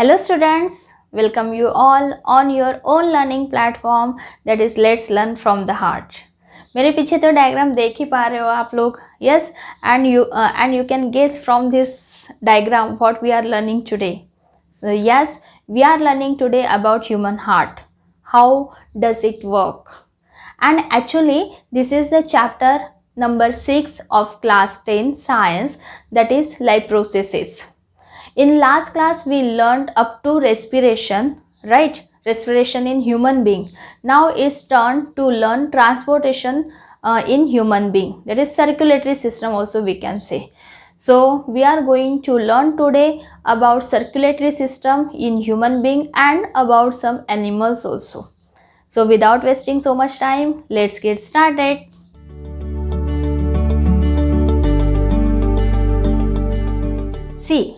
Hello students, welcome you all on your own learning platform that is Let's Learn from the Heart. मेरे पीछे तो diagram देख ही पा रहे हो आप लोग. Yes, and you can guess from this diagram what we are learning today. So yes, we are learning today about human heart. How does it work? And actually this is the chapter number 6 of class 10 science, that is life processes. In last class we learned up to respiration, right? Respiration in human being. Now it's turn to learn transportation in human being, that is circulatory system also we can say. So we are going to learn today about circulatory system in human being and about some animals also. So without wasting so much time, let's get started. See,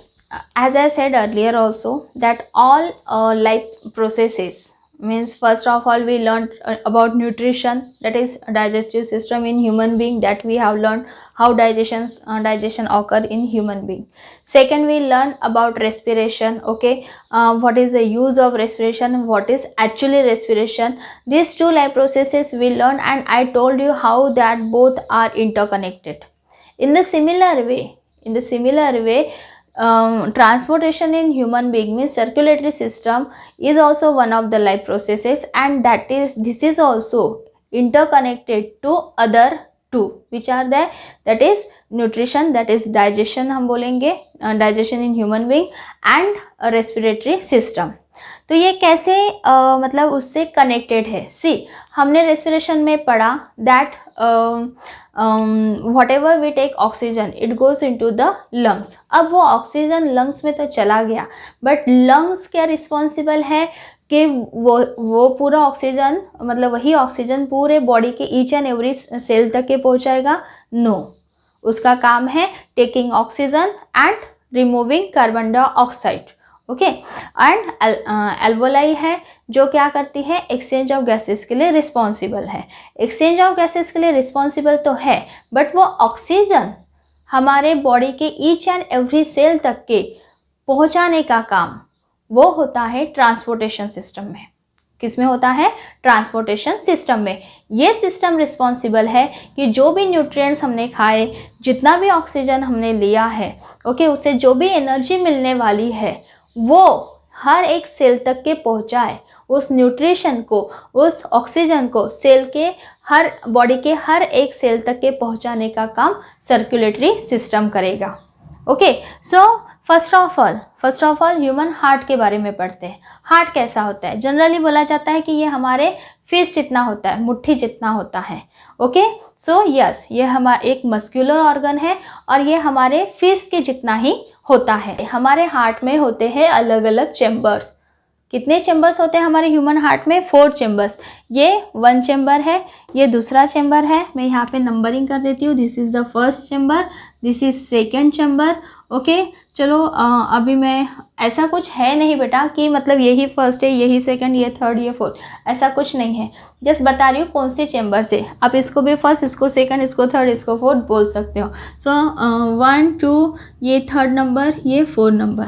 as I said earlier also that all life processes means first of all we learned about nutrition, that is digestive system in human being, that we have learned how digestion occur in human being. Second, we learn about respiration. Okay, what is the use of respiration, what is actually respiration. These two life processes we learn, and I told you how that both are interconnected. In the similar way, transportation in human being means circulatory system is also one of the life processes, and this is also interconnected to other two, which are there, that is nutrition, that is digestion हम बोलेंगे, digestion in human being, and respiratory system. तो ये कैसे मतलब उससे connected है. सी, हमने respiration में पढ़ा that whatever we take oxygen it goes into the lungs. अब वो ऑक्सीजन लंग्स में तो चला गया, बट लंग्स क्या रिस्पॉन्सिबल है कि वो पूरा ऑक्सीजन, मतलब वही ऑक्सीजन पूरे बॉडी के ईच एंड एवरी सेल तक के पहुंचाएगा? नो, उसका काम है taking oxygen and removing carbon dioxide. Okay, and alveoli है जो क्या करती है, एक्सचेंज ऑफ गैसेस के लिए रिस्पॉन्सिबल है. एक्सचेंज ऑफ गैसेस के लिए रिस्पॉन्सिबल तो है, बट वो ऑक्सीजन हमारे बॉडी के ईच एंड एवरी सेल तक के पहुंचाने का काम वो होता है ट्रांसपोर्टेशन सिस्टम में. किसमें होता है? ट्रांसपोर्टेशन सिस्टम में. ये सिस्टम रिस्पॉन्सिबल है कि जो भी न्यूट्रिएंट्स हमने खाए, जितना भी ऑक्सीजन हमने लिया है, ओके, उससे जो भी एनर्जी मिलने वाली है वो हर एक सेल तक के पहुंचाए. उस न्यूट्रिशन को, उस ऑक्सीजन को सेल के हर, बॉडी के हर एक सेल तक के पहुंचाने का काम सर्कुलेटरी सिस्टम करेगा. Okay, so first of all human heart के बारे में पढ़ते हैं. हार्ट कैसा होता है? जनरली बोला जाता है कि ये हमारे फिस्ट इतना होता है, मुट्ठी जितना होता है. ओके, सो यस, ये हमारा एक मस्कुलर ऑर्गन है और ये हमारे फिस्ट के जितना ही होता है. हमारे हार्ट में होते हैं अलग अलग चेम्बर्स. कितने चेम्बर्स होते हैं हमारे ह्यूमन हार्ट में? 4 चेम्बर्स. ये 1 चेम्बर है, ये दूसरा चेम्बर है. मैं यहाँ पे नंबरिंग कर देती हूँ. This is the first chamber, this is second chamber. Okay, चलो अभी मैं, ऐसा कुछ है नहीं बेटा कि मतलब यही फर्स्ट है, यही सेकंड, ये थर्ड, ये फोर्थ, ऐसा कुछ नहीं है. जस्ट बता रही हूँ कौन सी चेम्बर से. आप इसको भी फर्स्ट, इसको सेकंड, इसको थर्ड, इसको फोर्थ बोल सकते हो. सो 1 2, ये थर्ड नंबर, ये 4 नंबर.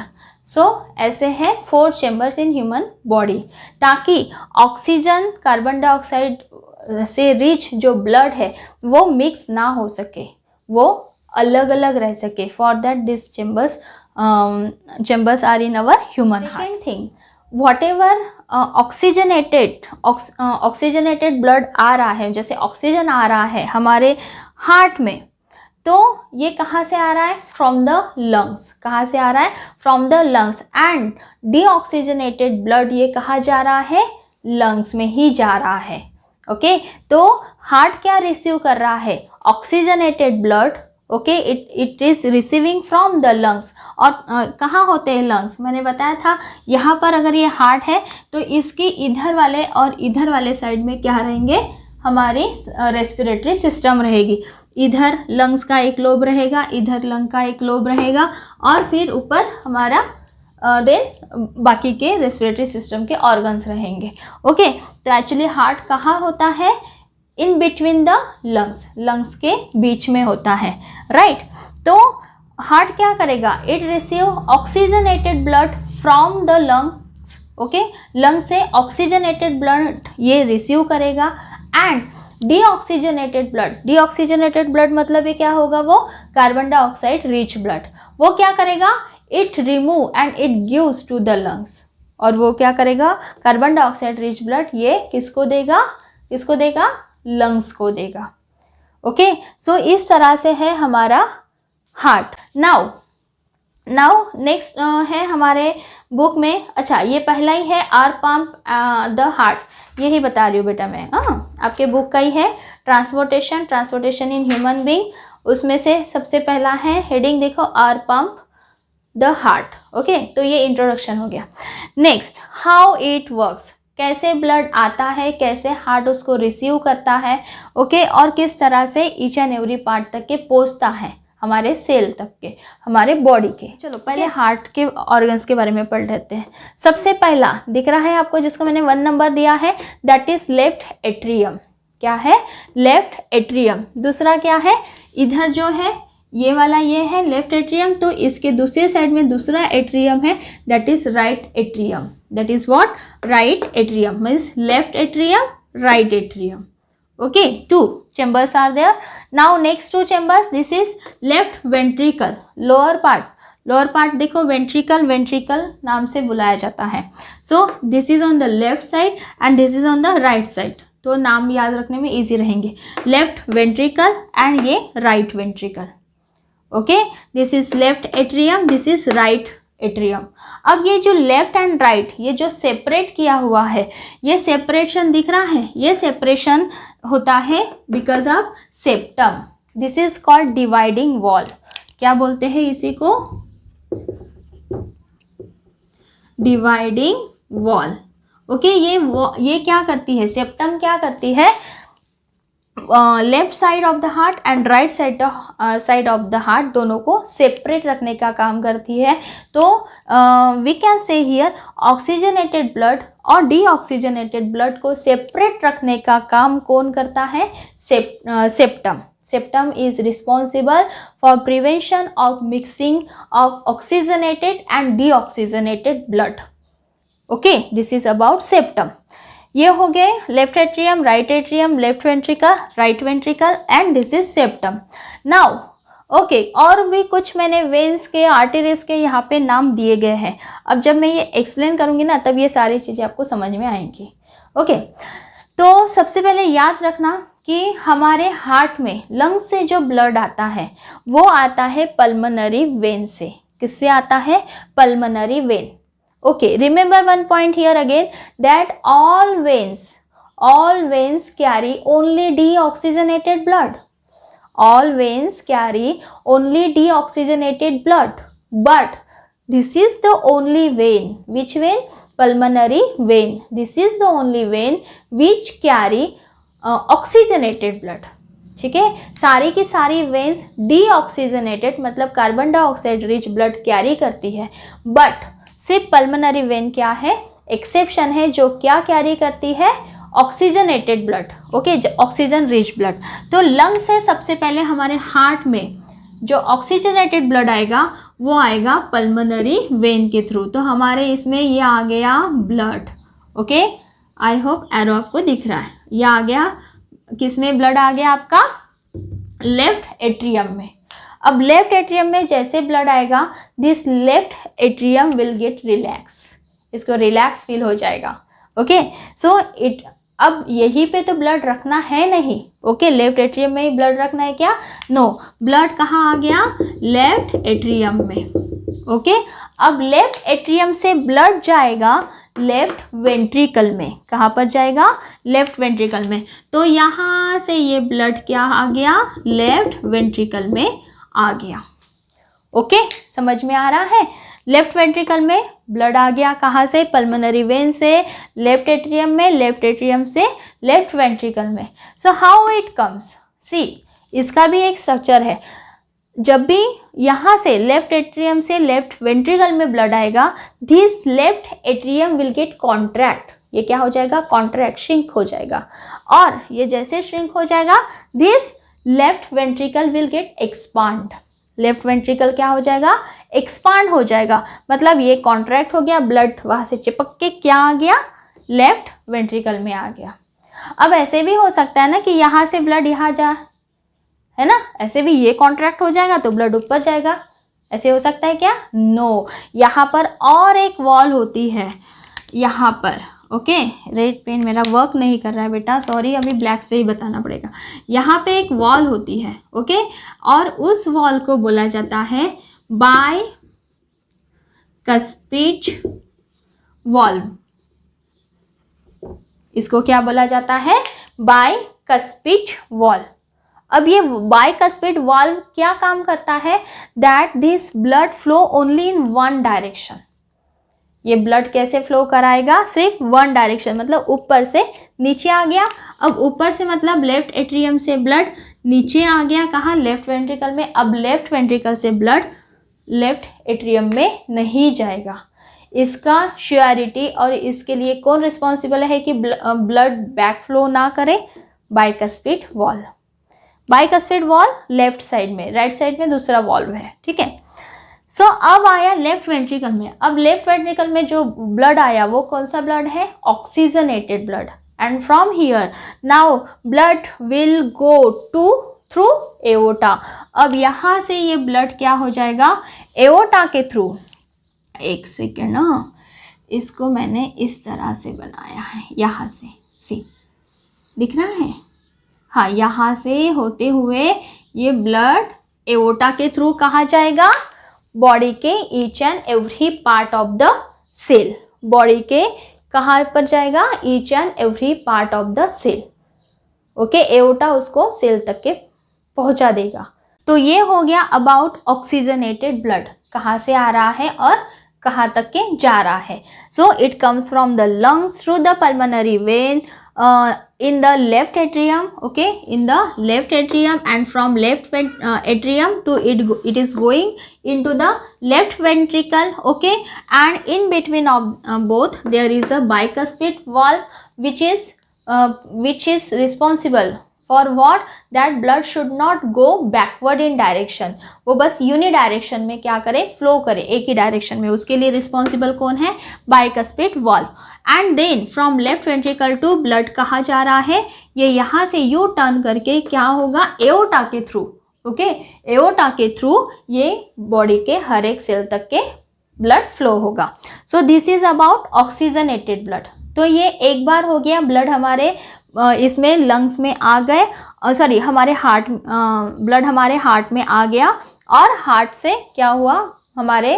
सो ऐसे है 4 चेम्बर्स इन ह्यूमन बॉडी, ताकि ऑक्सीजन कार्बन डाइऑक्साइड से रिच जो ब्लड है वो मिक्स ना हो सके, वो अलग अलग रह सके. For that this chambers are in our human heart. Second thing, whatever oxygenated blood आ रहा है, जैसे ऑक्सीजन आ रहा है हमारे हार्ट में, तो ये कहाँ से आ रहा है? From the lungs. कहाँ से आ रहा है? From the lungs. And deoxygenated blood ये कहाँ जा रहा है? लंग्स में ही जा रहा है. ओके, तो हार्ट क्या रिसीव कर रहा है? Oxygenated blood. Okay, it is receiving from the lungs. और कहाँ होते हैं लंग्स? मैंने बताया था यहाँ पर अगर ये हार्ट है तो इसके इधर वाले और इधर वाले साइड में क्या रहेंगे? हमारी रेस्पिरेटरी सिस्टम रहेगी. इधर लंग्स का एक लोब रहेगा, इधर लंग का एक लोब रहेगा, और फिर ऊपर हमारा देन बाकी के रेस्पिरेटरी सिस्टम के ऑर्गन्स रहेंगे. ओके, तो एक्चुअली हार्ट कहाँ होता है? In between the lungs, lungs के बीच में होता है, राइट. तो हार्ट क्या करेगा? It receive oxygenated blood from the lungs, okay, lung से ऑक्सीजनेटेड ब्लड ये रिसीव करेगा एंड डीऑक्सीजनेटेड ब्लड मतलब ये क्या होगा, वो कार्बन डाइऑक्साइड रिच ब्लड, वो क्या करेगा, it remove and it gives to the lungs, और वो क्या करेगा, कार्बन डाइऑक्साइड रिच ब्लड ये किसको देगा, लंग्स को देगा। ओके, सो इस तरह से है हमारा हार्ट। नाउ नेक्स्ट है हमारे बुक में, अच्छा ये पहला ही है, आर पंप द हार्ट, यही बता रही हूँ बेटा मैं, आपके बुक का ही है, ट्रांसपोर्टेशन इन ह्यूमन बीइंग, उसमें से सबसे पहला है, हेडिंग देखो, are pump the heart. Okay, तो ये इंट्रोडक्शन हो गया। नेक्स्ट, हाउ इट वर्क्स, कैसे ब्लड आता है, कैसे हार्ट उसको रिसीव करता है, ओके, और किस तरह से ईच एंड एवरी पार्ट तक के पहुंचता है, हमारे सेल तक के, हमारे बॉडी के। चलो पहले हार्ट के ऑर्गन्स के बारे में पढ़ लेते हैं। सबसे पहला दिख रहा है आपको, जिसको मैंने 1 नंबर दिया है, दैट इज लेफ्ट एट्रियम। क्या है, लेफ्ट एट्रियम। दूसरा क्या है, इधर जो है ये वाला, ये है लेफ्ट एट्रियम, तो इसके दूसरे साइड में दूसरा एट्रियम है, that is right atrium. That is what, right atrium means left atrium, right atrium. Okay, 2 chambers are there. Now next 2 chambers, this is left ventricle, lower part देखो, ventricle नाम से बुलाया जाता है। So this is on the left side and this is on the right side, तो नाम याद रखने में easy रहेंगे, left ventricle and ये right ventricle। Okay, this is left atrium, this is right atrium. अब ये जो लेफ्ट एंड राइट, ये जो सेपरेट किया हुआ है, ये सेपरेशन दिख रहा है, ये सेपरेशन होता है because of septum. This is called dividing wall. क्या बोलते हैं इसी को, डिवाइडिंग वॉल। ओके, ये क्या करती है, सेप्टम क्या करती है, left side of the heart and right side of the heart दोनों को सेपरेट रखने का काम करती है। तो we can say here oxygenated blood और डीऑक्सीजनेटेड ब्लड को सेपरेट रखने का काम कौन करता है, septum. Septum is responsible for prevention of mixing of oxygenated and deoxygenated blood. Okay, this is about septum. ये हो गए left atrium, right atrium, left ventricle, right ventricle and this is septum. Now okay, और भी कुछ मैंने veins के, arteries के यहाँ पे नाम दिए गए हैं। अब जब मैं ये एक्सप्लेन करूँगी ना, तब ये सारी चीज़ें आपको समझ में आएंगी। ओके, तो सबसे पहले याद रखना कि हमारे हार्ट में लंग्स से जो ब्लड आता है वो आता है पल्मोनरी वेन से। किससे आता है, pulmonary vein. Okay, remember one point here again, that all veins carry only deoxygenated blood. All veins carry only deoxygenated blood. But this is the only vein. Which vein? Pulmonary vein. This is the only vein which carry oxygenated blood. ठीक है, सारी की सारी veins deoxygenated मतलब carbon dioxide rich blood carry करती है, but सिर्फ pulmonary vein क्या है, एक्सेप्शन है, जो क्या कैरी करती है, oxygenated blood. Okay, oxygen rich blood. तो लंग से सबसे पहले हमारे हार्ट में जो ऑक्सीजनेटेड ब्लड आएगा वो आएगा पल्मोनरी वेन के थ्रू। तो हमारे इसमें ये आ गया blood. Okay, I hope arrow आपको दिख रहा है, ये आ गया, किसमें ब्लड आ गया आपका, लेफ्ट एट्रियम में। अब लेफ्ट एट्रियम में जैसे ब्लड आएगा, this left atrium will get relax, इसको रिलैक्स फील हो जाएगा। ओके, सो इट, अब यहीं पे तो ब्लड रखना है नहीं। ओके, लेफ्ट एट्रियम में ही ब्लड रखना है क्या, नो, ब्लड कहाँ आ गया, लेफ्ट एट्रियम में। ओके, अब लेफ्ट एट्रियम से ब्लड जाएगा लेफ्ट वेंट्रिकल में। कहाँ पर जाएगा, लेफ्ट वेंट्रिकल में। तो यहाँ से ये ब्लड क्या आ गया, लेफ्ट वेंट्रिकल में आ गया। ओके, समझ में आ रहा है, लेफ्ट वेंट्रिकल में ब्लड आ गया, कहाँ से, पल्मोनरी वेन से लेफ्ट एट्रियम में, लेफ्ट एट्रियम से लेफ्ट वेंट्रिकल में। सो हाउ इट कम्स, सी, इसका भी एक स्ट्रक्चर है। जब भी यहाँ से लेफ्ट एट्रियम से लेफ्ट वेंट्रिकल में ब्लड आएगा, this left atrium will get contract. ये क्या हो जाएगा, कॉन्ट्रैक्ट, श्रिंक हो जाएगा। और ये जैसे श्रिंक हो जाएगा, this left ventricle will get expand. Left ventricle क्या हो जाएगा, एक्सपांड हो जाएगा, मतलब ये कॉन्ट्रैक्ट हो गया, ब्लड वहां से चिपक के क्या आ गया, लेफ्ट वेंट्रिकल में आ गया। अब ऐसे भी हो सकता है ना कि यहाँ से ब्लड यहाँ जा, है ना, ऐसे भी ये कॉन्ट्रैक्ट हो जाएगा तो ब्लड ऊपर जाएगा, ऐसे हो सकता है क्या, नो, यहाँ पर और एक वॉल होती है यहाँ पर, ओके। रेड पेन मेरा वर्क नहीं कर रहा है बेटा, सॉरी, अभी ब्लैक से ही बताना पड़ेगा। यहाँ पे एक वॉल होती है, ओके, और उस वॉल को बोला जाता है बाइकस्पिड वॉल्व। इसको क्या बोला जाता है, बाइकस्पिड वॉल्व। अब ये बाइकस्पिड वॉल्व क्या काम करता है, that this blood flow only in one direction. ये ब्लड कैसे फ्लो कराएगा, सिर्फ वन डायरेक्शन, मतलब ऊपर से नीचे आ गया। अब ऊपर से मतलब लेफ्ट एट्रियम से ब्लड नीचे आ गया, कहाँ, लेफ्ट वेंट्रिकल में। अब लेफ्ट वेंट्रिकल से ब्लड लेफ्ट एट्रियम में नहीं जाएगा। इसका श्योरिटी और इसके लिए कौन रिस्पॉन्सिबल है कि ब्लड बैक फ्लो ना करे, bicuspid valve. Bicuspid valve left side में, राइट साइड में दूसरा वॉल्व है, ठीक है। सो अब आया लेफ्ट वेंट्रिकल में। अब लेफ्ट वेंट्रिकल में जो ब्लड आया वो कौन सा ब्लड है, oxygenated blood. And from here now blood will go to through aorta. अब यहाँ से ये ब्लड क्या हो जाएगा, एओर्टा के थ्रू। एक सेकेंड ना, इसको मैंने इस तरह से बनाया है, यहाँ से सी दिख रहा है, हाँ, यहाँ से होते हुए ये ब्लड एओर्टा के थ्रू कहाँ जाएगा, बॉडी के each and every part of the cell. Body के कहाँ पर जाएगा, each and every part of the cell, okay. Aorta उसको सेल तक के पहुंचा देगा। तो ये हो गया अबाउट ऑक्सीजनेटेड ब्लड, कहाँ से आ रहा है और कहाँ तक के जा रहा है। So it comes from the lungs through the pulmonary vein in the left atrium, okay, in the left atrium, and from left atrium to it is going into the left ventricle, okay, and in between of both there is a bicuspid valve which is responsible for what, that blood should not go backward in direction, वो बस यूनिडायरेक्शन में क्या करे, flow करे, एक ही direction में। उसके लिए रिस्पॉन्सिबल कौन है, bicuspid valve. And then from left ventricle to blood कहाँ जा रहा है, ये यहाँ से यू टर्न करके क्या होगा, एओर्टा के थ्रू, ओके, एओर्टा के थ्रू ये बॉडी के हर एक सेल तक के ब्लड फ्लो होगा। सो this is about oxygenated blood. तो ये एक बार हो गया, ब्लड हमारे इसमें लंग्स में आ गए, सॉरी हमारे हार्ट, ब्लड हमारे हार्ट में आ गया, और हार्ट से क्या हुआ, हमारे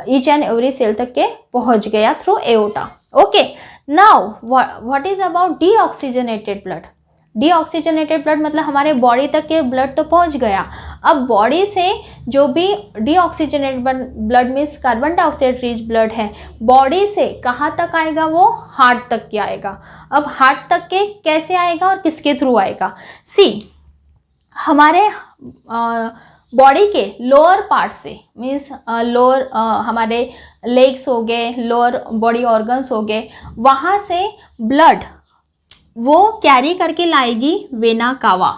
ईच एंड एवरी सेल तक के पहुंच गया through aorta, okay. Now what is about deoxygenated blood. Deoxygenated blood मतलब हमारे बॉडी तक के ब्लड तो पहुंच गया, अब बॉडी से जो भी deoxygenated blood means carbon dioxide rich blood है, बॉडी से कहाँ तक आएगा, वो हार्ट तक के आएगा। अब हार्ट तक के कैसे आएगा और किसके थ्रू आएगा, सी हमारे बॉडी के लोअर पार्ट से, मीन्स लोअर हमारे लेग्स हो गए, लोअर बॉडी ऑर्गन्स हो गए, वहाँ से ब्लड वो कैरी करके लाएगी वेना कावा।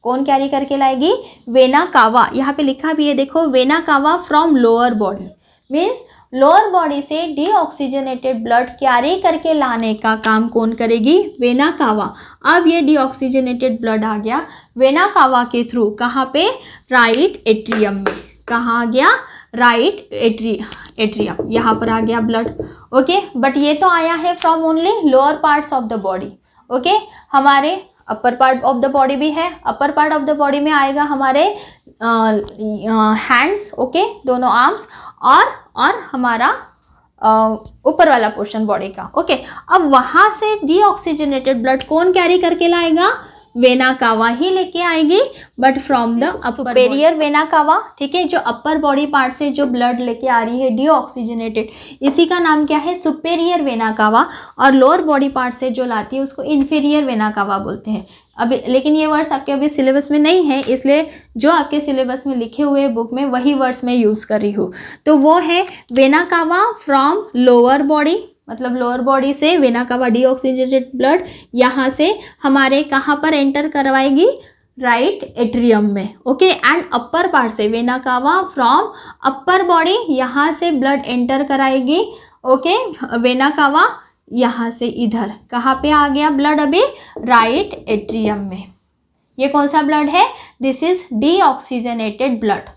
कौन कैरी करके लाएगी, वेना कावा। यहाँ पे लिखा भी है देखो, vena cava from lower body, means lower body से डीऑक्सीजनेटेड ब्लड कैरी करके लाने का काम कौन करेगी, वेना कावा। अब ये डीऑक्सीजनेटेड ब्लड आ गया वेना कावा के थ्रू, कहाँ पे, राइट एट्रियम में। कहाँ आ गया, राइट एट्रियम, यहाँ पर आ गया ब्लड, ओके। बट ये तो आया है from only lower parts of the body, okay. हमारे upper part of the body भी है, upper part of the body में आएगा हमारे हैंड्स, ओके, दोनों आर्म्स, और हमारा ऊपर वाला पोर्शन बॉडी का, ओके। अब वहाँ से डीऑक्सीजनेटेड ब्लड कौन कैरी करके लाएगा, वेना कावा ही लेके आएगी, but from the superior vena cava, ठीक है। जो अपर बॉडी पार्ट से जो ब्लड लेके आ रही है डीऑक्सीजनेटेड, इसी का नाम क्या है, सुपेरियर वेना कावा। और लोअर बॉडी पार्ट से जो लाती है उसको इन्फीरियर वेना कावा बोलते हैं। अभी लेकिन ये वर्ड्स आपके अभी सिलेबस में नहीं है, इसलिए जो आपके सिलेबस में लिखे हुए बुक में वही वर्ड्स मैं यूज़ कर रही हूँ। तो वो है vena cava from lower body, मतलब लोअर बॉडी से वेना कावा डीऑक्सीजनेटेड ब्लड यहाँ से हमारे कहाँ पर एंटर करवाएगी, राइट एट्रियम में, ओके। एंड अपर पार्ट से vena cava from upper body, यहाँ से ब्लड एंटर कराएगी, ओके। वेना कावा यहाँ से इधर कहाँ पे आ गया ब्लड अभी, राइट एट्रियम में। ये कौन सा ब्लड है, this is deoxygenated blood,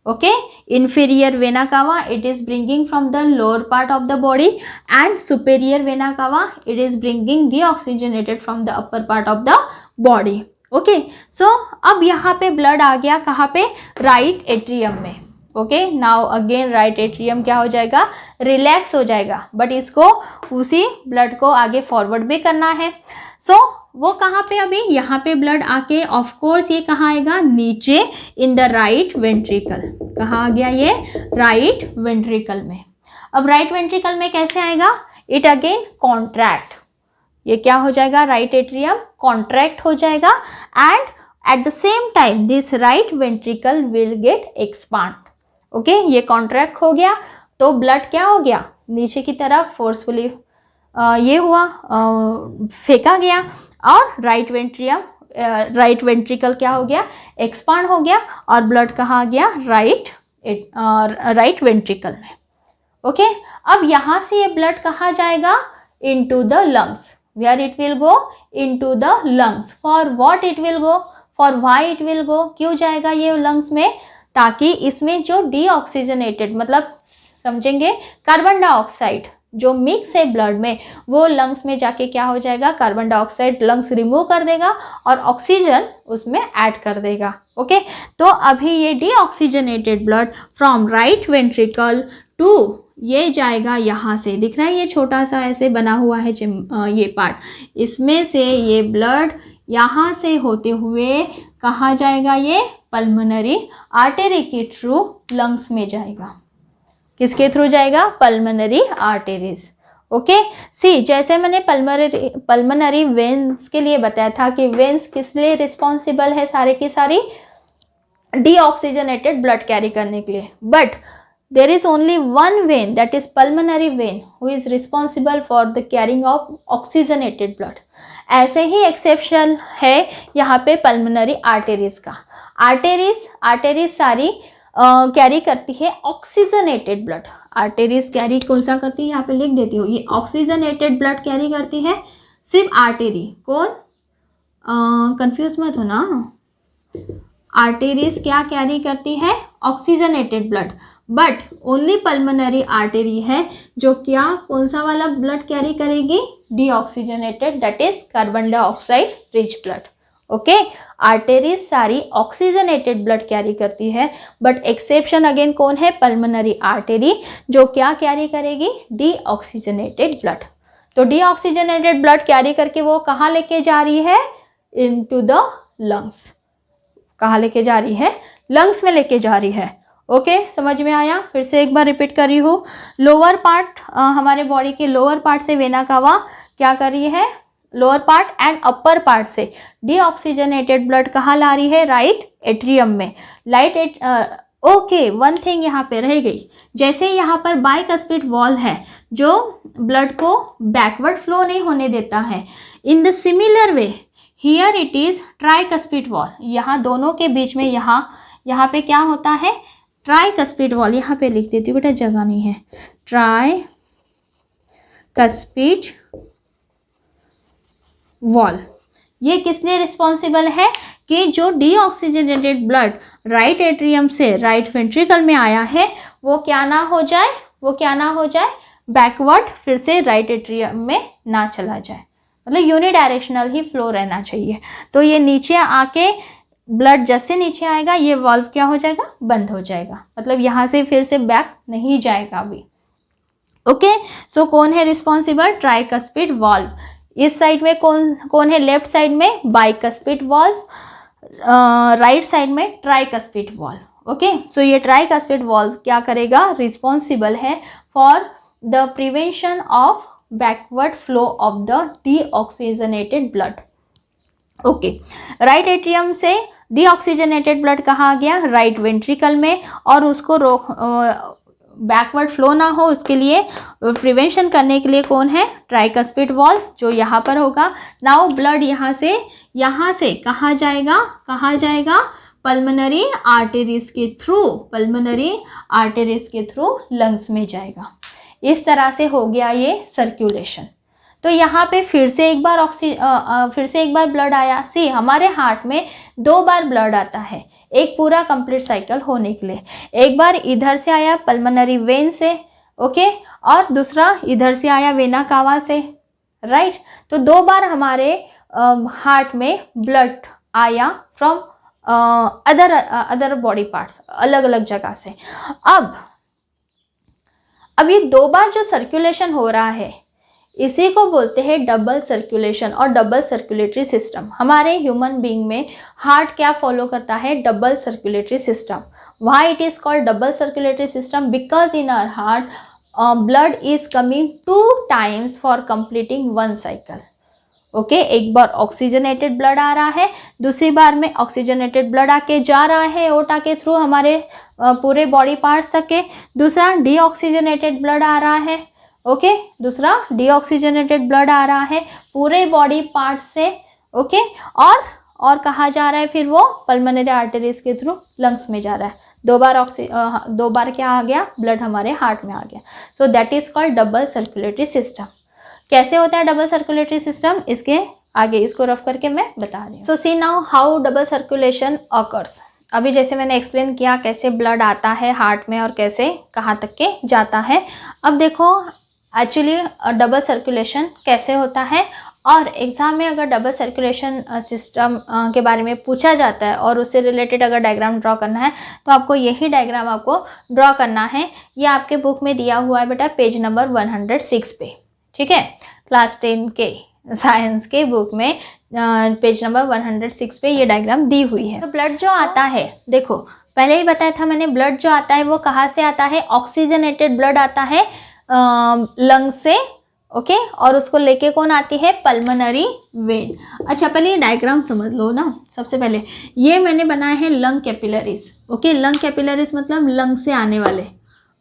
okay. inferior vena cava it is bringing from the lower part of the body and superior vena cava it is bringing deoxygenated from the upper part of the body, okay. So अब यहाँ पे blood आ गया कहाँ पे, right atrium में, okay. Now again right atrium क्या हो जाएगा, रिलैक्स हो जाएगा, बट इसको उसी ब्लड को आगे फॉरवर्ड भी करना है। सो वो कहाँ पे, अभी यहाँ पे ब्लड आके ऑफ कोर्स ये कहाँ आएगा, नीचे इन द राइट वेंट्रिकल। कहाँ आ गया ये, राइट वेंट्रिकल में। अब राइट वेंट्रिकल में कैसे आएगा, इट अगेन कॉन्ट्रैक्ट, ये क्या हो जाएगा, राइट एट्रियम कॉन्ट्रैक्ट हो जाएगा and at the same time this right ventricle will get expand, okay. ये कॉन्ट्रैक्ट हो गया तो ब्लड क्या हो गया, नीचे की तरफ फोर्सफुली ये हुआ, फेंका गया और राइट वेंट्रिकल क्या हो गया, एक्सपांड हो गया और ब्लड कहाँ आ गया, राइट वेंट्रिकल में, ओके। अब यहाँ से ये ब्लड कहाँ जाएगा, into the lungs, where it will go, into the lungs. For what it will go, for why it will go, क्यों जाएगा ये लंग्स में, ताकि इसमें जो डीऑक्सीजनेटेड मतलब समझेंगे कार्बन डाइऑक्साइड जो मिक्स है ब्लड में, वो लंग्स में जाके क्या हो जाएगा, कार्बन डाइऑक्साइड लंग्स रिमूव कर देगा और ऑक्सीजन उसमें ऐड कर देगा, ओके। तो अभी ये deoxygenated blood from right ventricle to ये जाएगा यहाँ से, दिख रहा है ये छोटा सा ऐसे बना हुआ है ये पार्ट, इसमें से ये ब्लड यहाँ से होते हुए कहाँ जाएगा, ये पल्मोनरी आर्टरी के थ्रू लंग्स में जाएगा। किसके थ्रू जाएगा, पल्मोनरी आर्टरीज, ओके। सी जैसे मैंने पल्मोनरी वेन्स के लिए बताया था कि वेन्स किस लिए रिस्पॉन्सिबल है, सारे की सारी डीऑक्सीजनेटेड ब्लड कैरी करने के लिए, but there is only one vein, that is pulmonary vein, who is responsible for the carrying of oxygenated blood। ऐसे ही एक्सेप्शन है यहाँ पे पल्मोनरी आर्टेरीज का। आर्टेरीज सारी कैरी करती है ऑक्सीजनेटेड ब्लड। आर्टेरीज कैरी कौन सा करती है, यहाँ पे लिख देती हूँ, ये ऑक्सीजनेटेड ब्लड कैरी करती है सिर्फ आर्टेरी। कौन, कंफ्यूज मत हो ना, आर्टेरीज क्या कैरी करती है, oxygenated blood, but only pulmonary artery है जो क्या कौन सा वाला ब्लड कैरी करेगी, deoxygenated, that is carbon dioxide rich blood, okay. Arteries सारी ऑक्सीजनेटेड ब्लड कैरी करती है, बट एक्सेप्शन अगेन कौन है, पल्मोनरी आर्टरी, जो क्या कैरी करेगी, डीऑक्सीजनेटेड ब्लड। तो डीऑक्सीजनेटेड ब्लड कैरी करके वो कहाँ लेके जा रही है, इनटू द लंग्स। कहाँ लेके जा रही है, लंग्स में लेके जा रही है, ओके। समझ में आया, फिर से एक बार रिपीट कर रही हूँ। लोअर पार्ट, हमारे बॉडी के लोअर पार्ट से वेना कावा क्या कर रही है, lower part and upper part से डीऑक्सीजनेटेड ब्लड कहाँ ला रही है, राइट एट्रियम में। ओके, वन थिंग यहाँ पे रह गई, जैसे यहाँ पर बाइकस्पिड वॉल है जो ब्लड को बैकवर्ड फ्लो नहीं होने देता है, in the similar way here it is tricuspid wall. यहाँ दोनों के बीच में यहाँ पे क्या होता है, ट्राइकस्पिड वॉल, यहाँ पे लिख देती हूँ बेटा, जगह नहीं है, ट्राइकस्पिड वॉल। ये किस लिए रिस्पॉन्सिबल है कि जो डीऑक्सीजनेटेड ब्लड राइट एट्रियम से राइट वेंट्रिकल में आया है वो क्या ना हो जाए, बैकवर्ड फिर से राइट एट्रियम में ना चला जाए, मतलब यूनिडायरेक्शनल ही फ्लो रहना चाहिए। तो ये नीचे आके ब्लड जैसे नीचे आएगा ये वाल्व क्या हो जाएगा, बंद हो जाएगा, मतलब यहाँ से फिर से बैक नहीं जाएगा अभी, ओके। सो कौन है रिस्पॉन्सिबल, ट्राइकस्पिड वाल्व। इस साइड में कौन है, लेफ्ट साइड में बाइकस्पिड वाल्व, राइट साइड में ट्राइकस्पिड वाल्व, ओके। सो ये ट्राइकस्पिड वाल्व क्या करेगा, रिस्पॉन्सिबल है for the prevention of backward flow of the deoxygenated blood, okay. Right atrium से डीऑक्सीजनेटेड ब्लड कहाँ आ गया, राइट वेंट्रिकल में, और उसको बैकवर्ड फ्लो ना हो उसके लिए प्रिवेंशन करने के लिए कौन है, ट्राइकस्पिड वॉल्व, जो यहाँ पर होगा। नाउ ब्लड यहाँ से यहाँ से कहाँ जाएगा, कहाँ जाएगा, पल्मोनरी आर्टरीज के थ्रू, पल्मोनरी आर्टरीज के थ्रू लंग्स में जाएगा। इस तरह से हो गया ये सर्कुलेशन। तो यहाँ पे फिर से एक बार ब्लड आया। सी, हमारे हार्ट में 2 बार ब्लड आता है एक पूरा कंप्लीट साइकिल होने के लिए। एक बार इधर से आया पल्मोनरी वेन से, ओके, और दूसरा इधर से आया वेना कावा से, राइट। तो 2 बार हमारे हार्ट में ब्लड आया फ्रॉम अदर बॉडी पार्ट्स, अलग अलग जगह से। अब ये 2 बार जो सर्कुलेशन हो रहा है इसी को बोलते हैं डबल सर्कुलेशन और डबल सर्कुलेटरी सिस्टम। हमारे ह्यूमन बीइंग में हार्ट क्या फॉलो करता है, double circulatory system. Why it is called double circulatory system? Because in our heart blood is coming 2 times for completing 1 cycle. Okay, एक बार oxygenated blood आ रहा है, दूसरी बार में ऑक्सीजनेटेड ब्लड आके जा रहा है एओर्टा के थ्रू हमारे पूरे बॉडी पार्ट्स तक के। दूसरा डीऑक्सीजनेटेड ब्लड आ रहा है, ओके, दूसरा डीऑक्सीजनेटेड ब्लड आ रहा है पूरे बॉडी पार्ट्स से, ओके, और कहाँ जा रहा है फिर वो पल्मोनरी आर्टरीज के थ्रू लंग्स में जा रहा है। 2 बार क्या आ गया, ब्लड हमारे हार्ट में आ गया। So that is called double circulatory system. कैसे होता है डबल सर्कुलेटरी सिस्टम, इसके आगे इसको रफ करके मैं बता रही हूँ। So see now how double circulation occurs. अभी जैसे मैंने एक्सप्लेन किया कैसे ब्लड आता है हार्ट में और कैसे कहाँ तक के जाता है। अब देखो एक्चुअली डबल सर्कुलेशन कैसे होता है, और एग्ज़ाम में अगर डबल सर्कुलेशन सिस्टम के बारे में पूछा जाता है और उससे रिलेटेड अगर डायग्राम ड्रॉ करना है तो आपको यही डायग्राम आपको ड्रॉ करना है। ये आपके बुक में दिया हुआ है बेटा, पेज नंबर 106 पे, ठीक है। क्लास 10 के साइंस के बुक में पेज नंबर 106 पे ये डायग्राम दी हुई है। तो ब्लड जो आता है, देखो पहले ही बताया था मैंने, ब्लड जो आता है वो कहाँ से आता है, ऑक्सीजनेटेड ब्लड आता है लंग्स से, ओके, और उसको लेके कौन आती है, पल्मोनरी वेन। अच्छा पहले ये डायग्राम समझ लो ना। सबसे पहले ये मैंने बनाया है lung capillaries, okay. Lung capillaries मतलब लंग से आने वाले,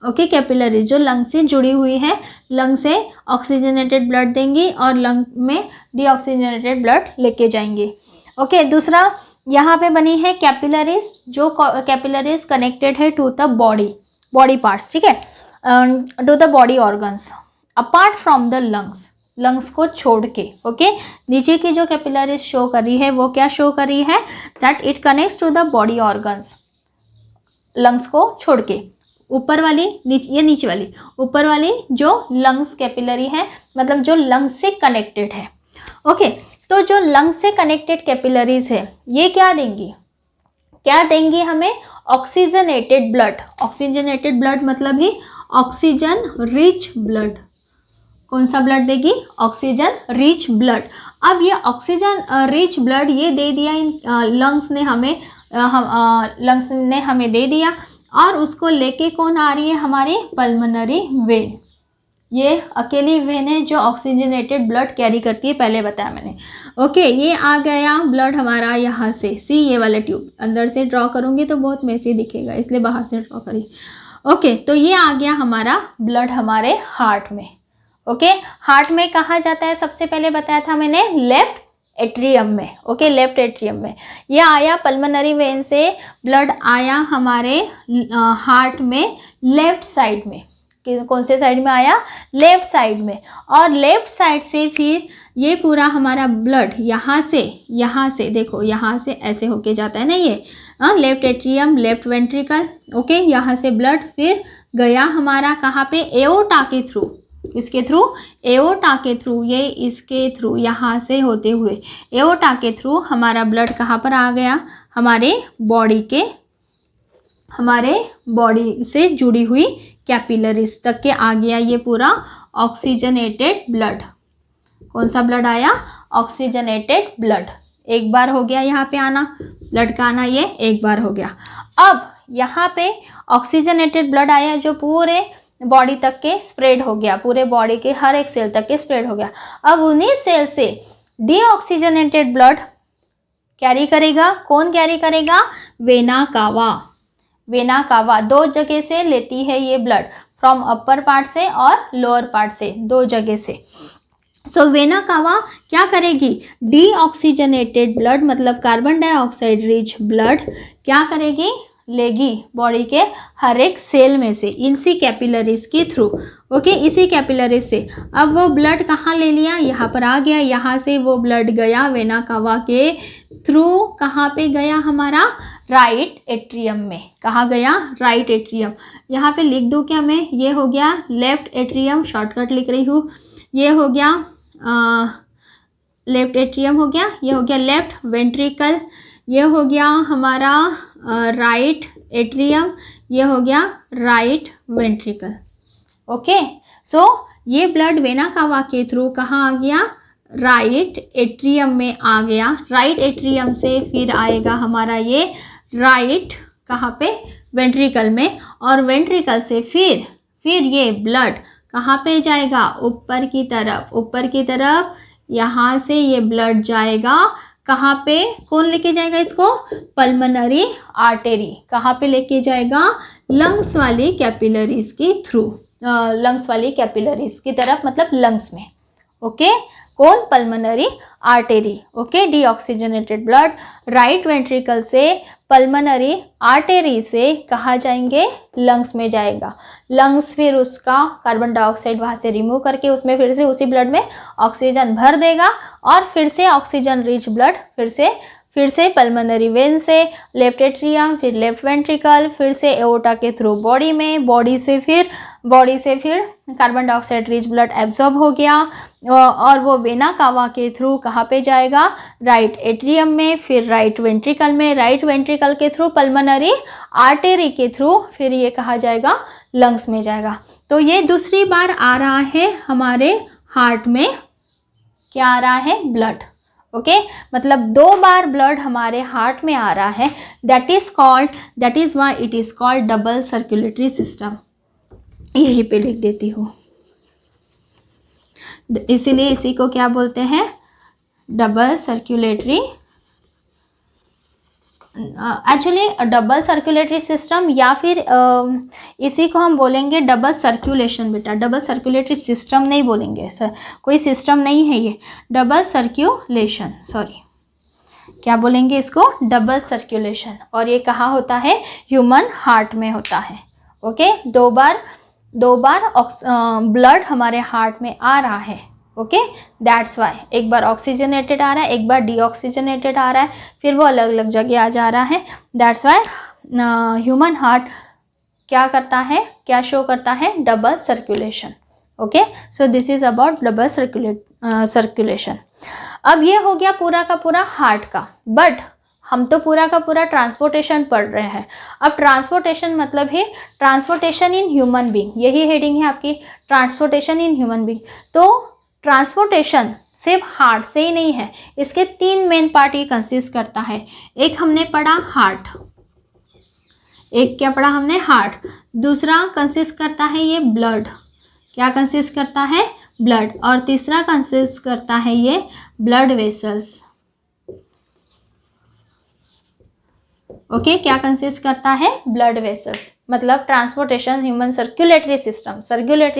ओके, कैपिलरीज जो लंग से जुड़ी हुई है, लंग से ऑक्सीजनेटेड ब्लड देंगी और लंग में डीऑक्सीजनेटेड ब्लड लेके जाएंगे, ओके। दूसरा यहाँ पे बनी है कैपिलरीज, जो कैपिलरीज कनेक्टेड है टू द बॉडी पार्ट्स, ठीक है, to the body organs apart from the lungs को छोड़ के, ओके। नीचे की जो कैपिलरीज शो कर रही है वो क्या शो कर रही है, that it connects to the body organs, lungs को छोड़ के। ऊपर वाली नीचे वाली, ऊपर वाली जो लंग्स कैपिलरी है मतलब जो लंग्स से कनेक्टेड है, ओके। तो जो लंग्स से कनेक्टेड कैपिलरीज है ये क्या देंगी हमें, ऑक्सीजनेटेड ब्लड। ऑक्सीजनेटेड ब्लड मतलब ही ऑक्सीजन रिच ब्लड। कौन सा ब्लड देगी, ऑक्सीजन रिच ब्लड। अब ये ऑक्सीजन रिच ब्लड ये दे दिया इन लंग्स ने हमें दे दिया, और उसको लेके कौन आ रही है, हमारी पल्मोनरी वेन। ये अकेली वेन है जो ऑक्सीजनेटेड ब्लड कैरी करती है, पहले बताया मैंने, ओके। ये आ गया ब्लड हमारा यहाँ से, सी ये वाला ट्यूब, अंदर से ड्रॉ करूँगी तो बहुत मेसी दिखेगा इसलिए बाहर से ड्रॉ करी, ओके। तो ये आ गया हमारा ब्लड हमारे हार्ट में, ओके। हार्ट में कहाँ जाता है, सबसे पहले बताया था मैंने, लेफ्ट एट्रियम में, ओके, लेफ्ट एट्रियम में। ये आया पल्मोनरी वेन से ब्लड आया हमारे हार्ट में लेफ्ट साइड में। कौन से साइड में आया, लेफ्ट साइड में। और लेफ्ट साइड से फिर ये पूरा हमारा ब्लड यहाँ से देखो, यहाँ से ऐसे होके जाता है ना ये, left atrium, left ventricle, okay. यहाँ से ब्लड फिर गया हमारा कहाँ पे, एओर्टा के थ्रू। इसके थ्रू, एओर्टा के थ्रू, ये इसके थ्रू, यहाँ से होते हुए एओर्टा के थ्रू हमारा ब्लड कहाँ पर आ गया, हमारे बॉडी से जुड़ी हुई कैपिलरीज तक के आ गया ये पूरा ऑक्सीजनेटेड ब्लड। कौन सा ब्लड आया, ऑक्सीजनेटेड ब्लड। एक बार हो गया यहाँ पे आना, ब्लड का आना ये एक बार हो गया। अब यहाँ पे ऑक्सीजनेटेड ब्लड आया जो पूरे बॉडी तक के स्प्रेड हो गया, पूरे बॉडी के हर एक सेल तक के स्प्रेड हो गया। अब उन्हीं सेल से डीऑक्सीजनेटेड ब्लड कैरी करेगा, कौन कैरी करेगा, वेना कावा 2 जगह से लेती है ये ब्लड, फ्रॉम अपर पार्ट से और लोअर पार्ट से, 2 जगह से, सो वेना कावा क्या करेगी, डीऑक्सीजनेटेड ब्लड मतलब कार्बन डाइऑक्साइड रिच ब्लड क्या करेगी, लेगी बॉडी के हर एक सेल में से इसी कैपिलरीज के थ्रू। ओके, इसी कैपिलरीज से। अब वो ब्लड कहाँ ले लिया, यहाँ पर आ गया, यहाँ से वो ब्लड गया वेना कावा के थ्रू, कहाँ पे गया, हमारा राइट एट्रियम में। कहाँ गया, राइट एट्रियम। यहाँ पे लिख दूँ क्या मैं, ये हो गया लेफ्ट एट्रियम, शॉर्टकट लिख रही हूँ। ये हो गया लेफ्ट एट्रियम हो गया, ये हो गया लेफ्ट वेंट्रिकल, ये हो गया हमारा राइट एट्रियम, ये हो गया राइट वेंट्रिकल। ओके, सो ये ब्लड वेना कावा के थ्रू कहाँ आ गया, राइट एट्रियम में आ गया। राइट एट्रियम से फिर आएगा हमारा ये राइट कहाँ पे, वेंट्रिकल में, और वेंट्रिकल से फिर ये ब्लड कहाँ पे जाएगा, ऊपर की तरफ। ऊपर की तरफ यहाँ से ये ब्लड जाएगा कहाँ पे, कौन लेके जाएगा इसको, पल्मोनरी आर्टेरी। कहाँ पे लेके जाएगा, लंग्स वाली कैपिलरीज के थ्रू, लंग्स वाली कैपिलरीज की तरफ, मतलब लंग्स में। ओके, कौन, pulmonary artery. Okay, deoxygenated blood right ventricle से पल्मोनरी आर्टेरी से कहाँ जाएंगे, लंग्स में जाएगा। लंग्स फिर उसका कार्बन डाइऑक्साइड वहाँ से रिमूव करके उसमें फिर से उसी ब्लड में ऑक्सीजन भर देगा, और फिर से ऑक्सीजन रिच ब्लड फिर से पल्मोनरी वेन से लेफ्ट एट्रियम, फिर लेफ्ट वेंट्रिकल, फिर से एओर्टा के थ्रू बॉडी में, बॉडी से फिर carbon dioxide rich blood absorb हो गया, और वो वेना कावा के थ्रू कहाँ पे जाएगा, राइट एट्रियम में, फिर राइट वेंट्रिकल में, राइट वेंट्रिकल के थ्रू पल्मोनरी आर्टेरी के थ्रू फिर ये कहाँ जाएगा, लंग्स में जाएगा। तो ये दूसरी बार आ रहा है हमारे हार्ट में, क्या आ रहा है, ब्लड। ओके, मतलब 2 बार ब्लड हमारे हार्ट में आ रहा है। That is why it is called double circulatory system. यहीं पे लिख देती हूँ, इसीलिए इसी को क्या बोलते हैं, double circulatory. Actually double circulatory system, या फिर इसी को हम बोलेंगे डबल सर्कुलेशन। बेटा डबल सर्कुलेटरी सिस्टम नहीं बोलेंगे सर, कोई सिस्टम नहीं है ये, डबल सर्कुलेशन, सॉरी, क्या बोलेंगे इसको, डबल सर्कुलेशन। और ये कहाँ होता है, ह्यूमन हार्ट में होता है। ओके, 2 बार ब्लड हमारे हार्ट में आ रहा है। ओके, दैट्स वाई एक बार ऑक्सीजनेटेड आ रहा है, एक बार डीऑक्सीजनेटेड आ रहा है, फिर वो अलग अलग जगह आ जा रहा है। दैट्स वाई ह्यूमन हार्ट क्या करता है, क्या शो करता है, double circulation. Okay, so this is about double circulation. अब ये हो गया पूरा का पूरा हार्ट का, बट हम तो पूरा का पूरा ट्रांसपोर्टेशन पढ़ रहे हैं। अब ट्रांसपोर्टेशन मतलब है ट्रांसपोर्टेशन इन ह्यूमन बीइंग, यही हेडिंग है आपकी, ट्रांसपोर्टेशन इन ह्यूमन बीइंग। तो ट्रांसपोर्टेशन सिर्फ हार्ट से ही नहीं है, इसके 3 मेन पार्ट ये कंसिस्ट करता है। एक हमने पढ़ा हार्ट, एक क्या पढ़ा हमने, हार्ट। दूसरा कंसिस्ट करता है ये ब्लड, क्या कंसिस्ट करता है, ब्लड। और तीसरा कंसिस्ट करता है ये ब्लड वेसल्स। ओके, क्या कंसिस्ट करता है, ब्लड वेसल्स। मतलब ट्रांसपोर्टेशन ह्यूमन सर्कुलेटरी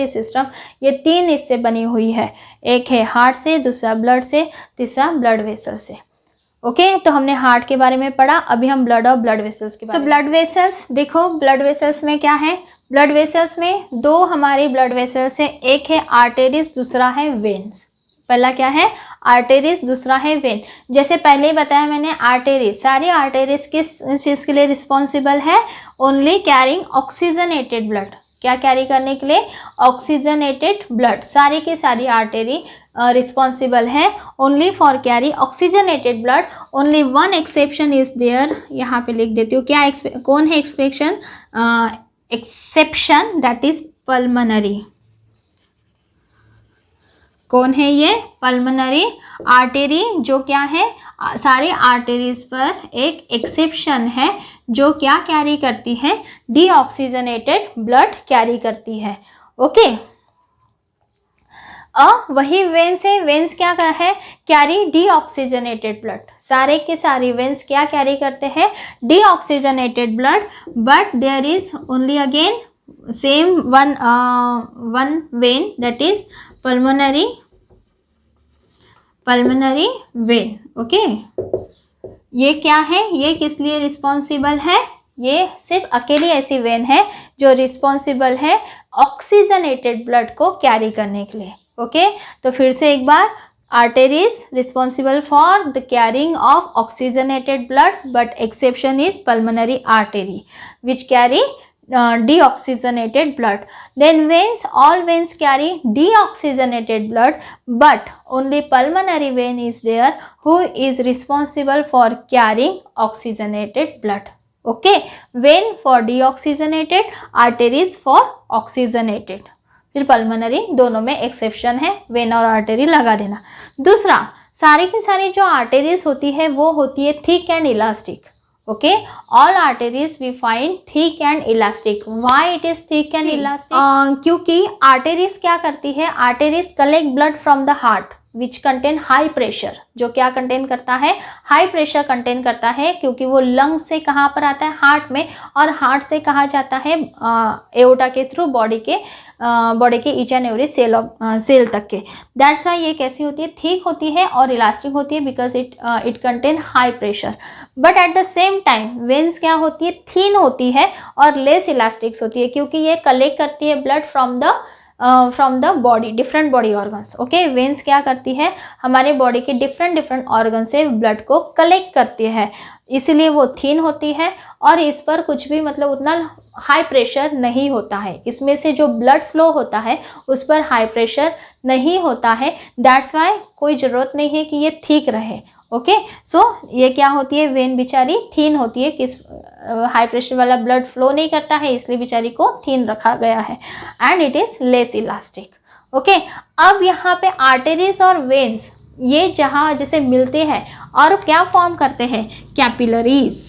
सिस्टम ये 3 इससे बनी हुई है। एक है हार्ट से, दूसरा ब्लड से, तीसरा ब्लड वेसल से। ओके, तो हमने हार्ट के बारे में पढ़ा, अभी हम ब्लड और ब्लड वेसल्स के बारे में। ब्लड वेसल्स देखो, ब्लड वेसल्स में क्या है, ब्लड वेसल्स में 2 हमारी ब्लड वेसल्स है, एक है आर्टेरीज, दूसरा है वेन्स। पहला क्या है, आर्टेरीज, दूसरा है वेन। जैसे पहले ही बताया मैंने, आर्टेरीज, सारी आर्टेरीज किस चीज़ के लिए रिस्पॉन्सिबल है, ओनली कैरिंग ऑक्सीजनेटेड ब्लड। क्या कैरी करने के लिए, ऑक्सीजनेटेड ब्लड। सारी की सारी आर्टेरी रिस्पॉन्सिबल है only for carry oxygenated blood. Only 1 exception is there, यहाँ पे लिख देती हूँ, क्या कौन है exception, exception, that is pulmonary. कौन है ये, पल्मोनरी आर्टेरी, जो क्या है, सारे आर्टेरीज पर एक एक्सेप्शन है, जो क्या कैरी करती है, डीऑक्सीजनेटेड ब्लड कैरी करती है। ओके, वही वेन्स है, वेन्स क्या कर है, कैरी डीऑक्सीजनेटेड ब्लड। सारे के सारी वेन्स क्या कैरी करते हैं, deoxygenated blood, but there is only again same one vein, that is pulmonary pulmonary vein. Okay, ये क्या है, ये किस लिए रिस्पॉन्सिबल है? ये सिर्फ अकेली ऐसी वेन है जो रिस्पॉन्सिबल है ऑक्सीजनेटेड ब्लड को कैरी करने के लिए। ओके, तो फिर से एक बार, arteries responsible for the carrying of oxygenated blood, but exception is pulmonary artery which carry deoxygenated blood. Then veins, all veins carry deoxygenated blood, but only pulmonary vein is there who is responsible for carrying oxygenated blood. Okay, vein for deoxygenated, arteries for oxygenated. फिर pulmonary दोनों में exception है, when और artery लगा देना। दूसरा, सारी की सारी जो आर्टेरीज होती है वो होती है thick and elastic. Okay, all arteries we find thick and elastic. Why it is thick and elastic? क्योंकि arteries क्या करती है, arteries collect blood from the heart which contain high pressure, जो क्या कंटेन करता है, हाई प्रेशर कंटेन करता है, क्योंकि वो लंग से कहाँ पर आता है, हार्ट में, और हार्ट से कहाँ जाता है, एओर्टा के थ्रू बॉडी के ईच एंड एवरी सेल तक के। दैट्स वाई ये कैसी होती है, थिक होती है और इलास्टिक होती है, because it contain high pressure. But at the same time veins क्या होती है, थिन होती है और लेस इलास्टिक्स होती है, क्योंकि ये कलेक्ट करती है blood from the body, different body organs. Okay, veins क्या करती है, हमारे बॉडी के डिफरेंट ऑर्गन से ब्लड को कलेक्ट करती है, इसीलिए वो थिन होती है और इस पर कुछ भी मतलब उतना हाई प्रेशर नहीं होता है। इसमें से जो ब्लड फ्लो होता है उस पर हाई प्रेशर नहीं होता है। दैट्स वाई कोई ज़रूरत नहीं है कि ये थिक रहे। ओके, सो ये क्या होती है, वेन बेचारी थिन होती है, किस हाई प्रेशर वाला ब्लड फ्लो नहीं करता है, इसलिए बेचारी को थिन रखा गया है, and it is less elastic. Okay, अब यहाँ पे आर्टेरीज और वेन्स ये जहाँ जैसे मिलते हैं और क्या फॉर्म करते हैं, कैपिलरीज।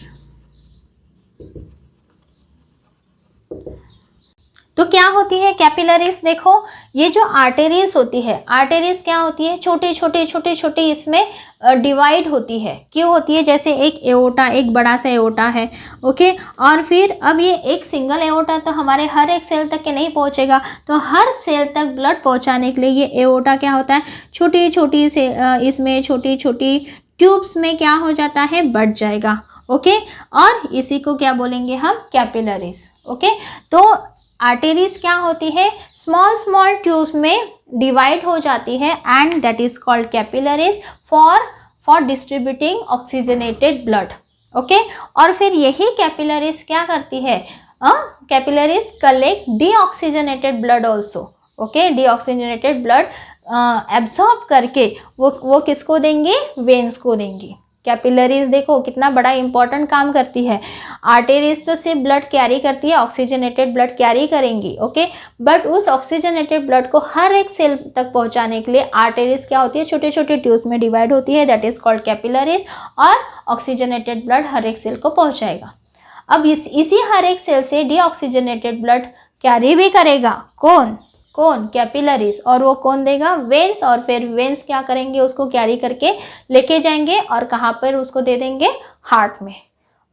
तो क्या होती है कैपिलरीज, देखो ये जो आर्टेरीज होती है, आर्टेरीज क्या होती है, छोटे छोटे इसमें डिवाइड होती है। क्यों होती है, जैसे एक एओर्टा, एक बड़ा सा एओर्टा है। ओके, और फिर अब ये एक सिंगल एओर्टा तो हमारे हर एक सेल तक के नहीं पहुंचेगा, तो हर सेल तक ब्लड पहुंचाने के लिए ये एओर्टा क्या होता है, छोटी से इसमें छोटी ट्यूब्स में क्या हो जाता है, बढ़ जाएगा। ओके, और इसी को क्या बोलेंगे हम, कैपिलरीज। ओके, तो आर्टेरीज क्या होती है, स्मॉल ट्यूब्स में डिवाइड हो जाती है, and that is called capillaries for distributing oxygenated blood. Okay, और फिर यही कैपिलरीज क्या करती है, capillaries collect deoxygenated blood also. Okay, deoxygenated blood absorb करके वो किसको देंगे, वेन्स को देंगी। कैपिलरीज देखो कितना बड़ा इंपॉर्टेंट काम करती है। आर्टेरीज तो सिर्फ ब्लड कैरी करती है, ऑक्सीजनेटेड ब्लड कैरी करेंगी। ओके, बट उस ऑक्सीजनेटेड ब्लड को हर एक सेल तक पहुंचाने के लिए आर्टेरीज क्या होती है, छोटे ट्यूब्स में डिवाइड होती है, दैट इज कॉल्ड कैपिलरीज, और ऑक्सीजनेटेड ब्लड हर एक सेल को पहुंचाएगा। अब इसी हर एक सेल से डीऑक्सीजनेटेड ब्लड कैरी भी करेगा कौन, कैपिलरीज, और वो कौन देगा, वेन्स, और फिर वेन्स क्या करेंगे, उसको कैरी करके लेके जाएंगे और कहाँ पर उसको दे देंगे, हार्ट में।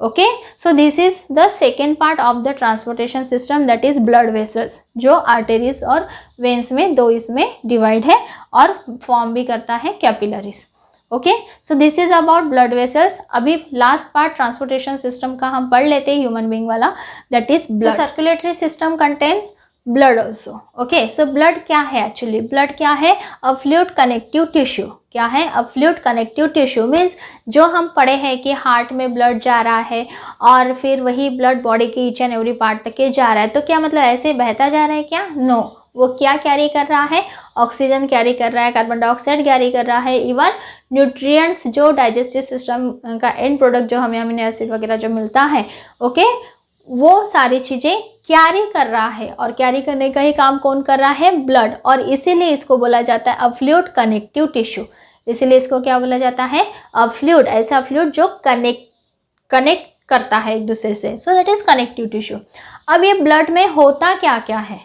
Okay, so this is the second part of the transportation system, that is blood vessels, जो आर्टेरीज और वेन्स में दो इसमें डिवाइड है और फॉर्म भी करता है capillaries. Okay, so this is about blood vessels. अभी लास्ट पार्ट ट्रांसपोर्टेशन सिस्टम का हम पढ़ लेते हैं, ह्यूमन बींग वाला, that is blood. Circulatory system contain blood also. Okay, so blood क्या है एक्चुअली, ब्लड क्या है, अ फ्लूइड कनेक्टिव टिश्यू। क्या है, अ फ्लूइड कनेक्टिव टिश्यू मीन्स जो हम पढ़े हैं कि हार्ट में ब्लड जा रहा है और फिर वही ब्लड बॉडी के ईच एंड एवरी पार्ट तक के जा रहा है, तो क्या मतलब ऐसे बहता जा रहा है क्या, नो, वो क्या कैरी कर रहा है, ऑक्सीजन कैरी कर रहा है, कार्बन डाइऑक्साइड कैरी कर रहा है, इवन न्यूट्रिएंट्स जो डाइजेस्टिव सिस्टम का एंड प्रोडक्ट जो हमें अमीनो एसिड वगैरह जो मिलता है, ओके, वो सारी चीज़ें कैरी कर रहा है, और कैरी करने का ही काम कौन कर रहा है, ब्लड, और इसीलिए इसको बोला जाता है अ फ्लूइड कनेक्टिव टिश्यू। इसीलिए इसको क्या बोला जाता है, अ फ्लूइड, ऐसा फ्लूइड जो कनेक्ट करता है एक दूसरे से, so that is connective tissue. अब ये ब्लड में होता क्या क्या है,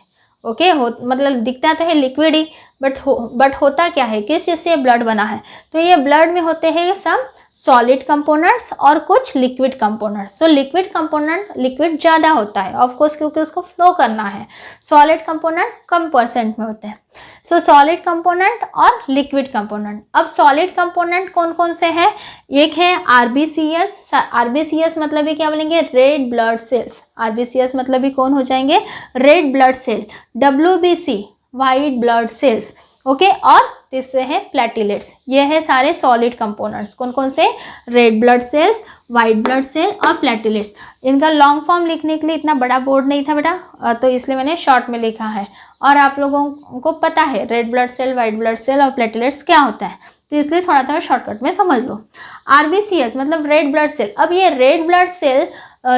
ओके, मतलब दिखता तो है लिक्विड ही, बट होता क्या है, किस चीज़ से ब्लड बना है, तो ये ब्लड में होते हैं सम सॉलिड कंपोनेंट्स और कुछ liquid components. So liquid component, liquid ज़्यादा होता है ऑफ कोर्स क्योंकि उसको फ्लो करना है, सॉलिड कंपोनेंट कम परसेंट में होते हैं। सो सॉलिड कंपोनेंट और लिक्विड कंपोनेंट। अब सॉलिड कंपोनेंट कौन कौन से हैं, एक है आरबीसीएस। आरबीसीएस मतलब ये क्या बोलेंगे, रेड ब्लड सेल्स। आरबीसीएस मतलब ये कौन हो जाएंगे, red blood cell. WBC white blood cells, okay. और तीसरे हैं प्लेटिलेट्स। ये है सारे सॉलिड कंपोनेंट्स, कौन कौन से, red blood cells, white blood cell और प्लेटिलेट्स। इनका लॉन्ग फॉर्म लिखने के लिए इतना बड़ा बोर्ड नहीं था बेटा, तो इसलिए मैंने शॉर्ट में लिखा है। और आप लोगों को पता है red blood cell, white blood cell और प्लेटिलेट्स क्या होता है, तो इसलिए थोड़ा थोड़ा शॉर्टकट में समझ लो। आरबीसीएस मतलब रेड ब्लड सेल। अब ये रेड ब्लड सेल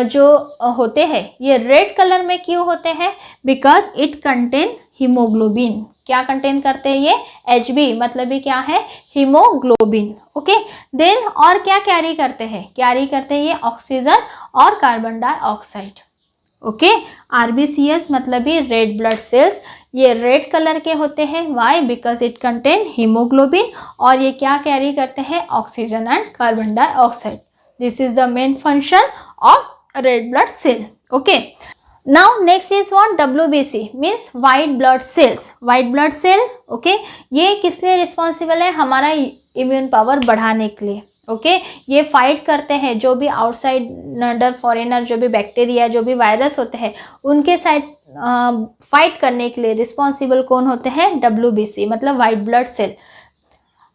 जो होते हैं ये रेड कलर में क्यों होते हैं, बिकॉज इट कंटेन हीमोग्लोबिन। क्या कंटेन करते हैं ये, एचबी मतलब ये क्या है, हीमोग्लोबिन, ओके। देन और क्या कैरी करते हैं, कैरी करते हैं ये ऑक्सीजन और कार्बन डाइऑक्साइड, ओके। आरबीसीएस मतलब ये रेड ब्लड सेल्स, ये रेड कलर के होते हैं, why, because it contain haemoglobin, और ये क्या कैरी करते हैं, oxygen and carbon dioxide. This is the main function of red blood cell, okay. Now next is what, WBC means white blood cells. White blood cell, okay, ये किस लिए responsible है, हमारा इम्यून पावर बढ़ाने के लिए, ओके। ये fight करते हैं जो भी आउटसाइडर फॉरेनर, जो भी बैक्टीरिया, जो भी वायरस होते हैं उनके साइड फाइट करने के लिए रिस्पॉन्सिबल कौन होते हैं, WBC मतलब वाइट ब्लड सेल।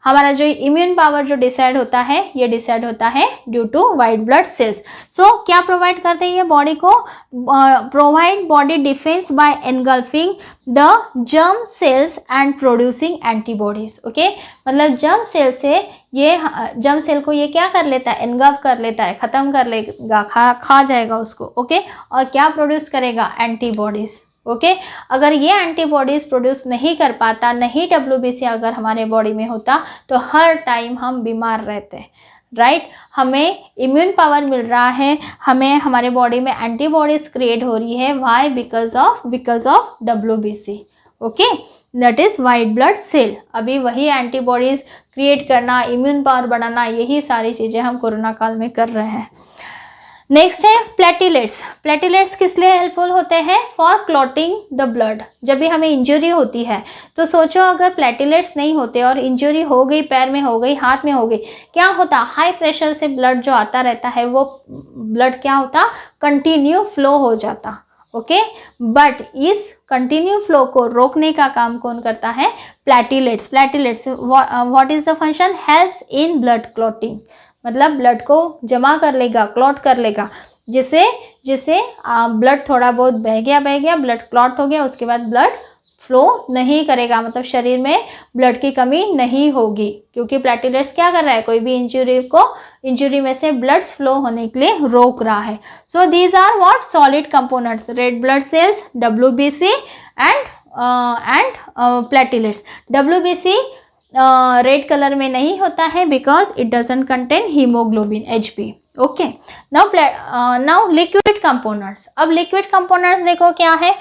हमारा जो इम्यून पावर जो डिसाइड होता है, ये डिसाइड होता है due to white blood cells. So क्या प्रोवाइड करते हैं ये बॉडी को, provide body defence by engulfing the germ cells and producing antibodies, okay. मतलब जर्म सेल से ये, जर्म सेल को ये क्या कर लेता है, एनगल्फ कर लेता है, खत्म कर लेगा, खा जाएगा उसको, ओके। और क्या प्रोड्यूस करेगा, एंटीबॉडीज, ओके। अगर ये एंटीबॉडीज प्रोड्यूस नहीं कर पाता, नहीं WBC अगर हमारे बॉडी में होता, तो हर टाइम हम बीमार रहते हैं, राइट। हमें इम्यून पावर मिल रहा है, हमें हमारे बॉडी में एंटीबॉडीज क्रिएट हो रही है, why, because of WBC, okay, that is white blood cell. अभी वही एंटीबॉडीज क्रिएट करना, इम्यून पावर बढ़ाना, यही सारी चीज़ें हम कोरोना काल में कर रहे हैं। नेक्स्ट है प्लेटिलेट्स। प्लेटिलेट्स किस लिए हेल्पफुल होते हैं, फॉर क्लॉटिंग द ब्लड। जब भी हमें इंजरी होती है तो सोचो अगर प्लेटिलेट्स नहीं होते और इंजरी हो गई, पैर में हो गई, हाथ में हो गई, क्या होता, हाई प्रेशर से ब्लड जो आता रहता है वो ब्लड क्या होता, कंटिन्यू फ्लो हो जाता, ओके। बट इस कंटिन्यू फ्लो को रोकने का काम कौन करता है, platelets. Platelets what is the function, helps in blood clotting, मतलब ब्लड को जमा कर लेगा, क्लॉट कर लेगा, जिससे ब्लड थोड़ा बहुत बह गया, ब्लड क्लॉट हो गया, उसके बाद ब्लड फ्लो नहीं करेगा, मतलब शरीर में ब्लड की कमी नहीं होगी, क्योंकि प्लेटिलेट्स क्या कर रहा है, कोई भी इंजरी में से ब्लड फ्लो होने के लिए रोक रहा है। So these are what, solid components, red blood cells, WBC and platelets. WBC red colour में नहीं होता है because it doesn't contain haemoglobin, HB, okay. Now liquid components. अब लिक्विड कंपोनेंट्स देखो क्या है,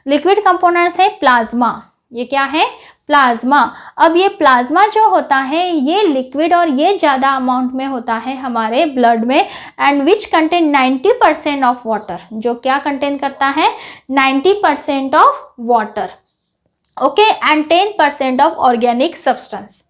लिक्विड कंपोनेंट्स है प्लाज्मा। ये क्या है, प्लाज्मा। अब ये प्लाज्मा जो होता है ये लिक्विड और ये ज़्यादा अमाउंट में होता है हमारे ब्लड में, and which contain 90% of water. जो क्या कंटेन करता है, 90% of water, okay, and 10% of organic substance.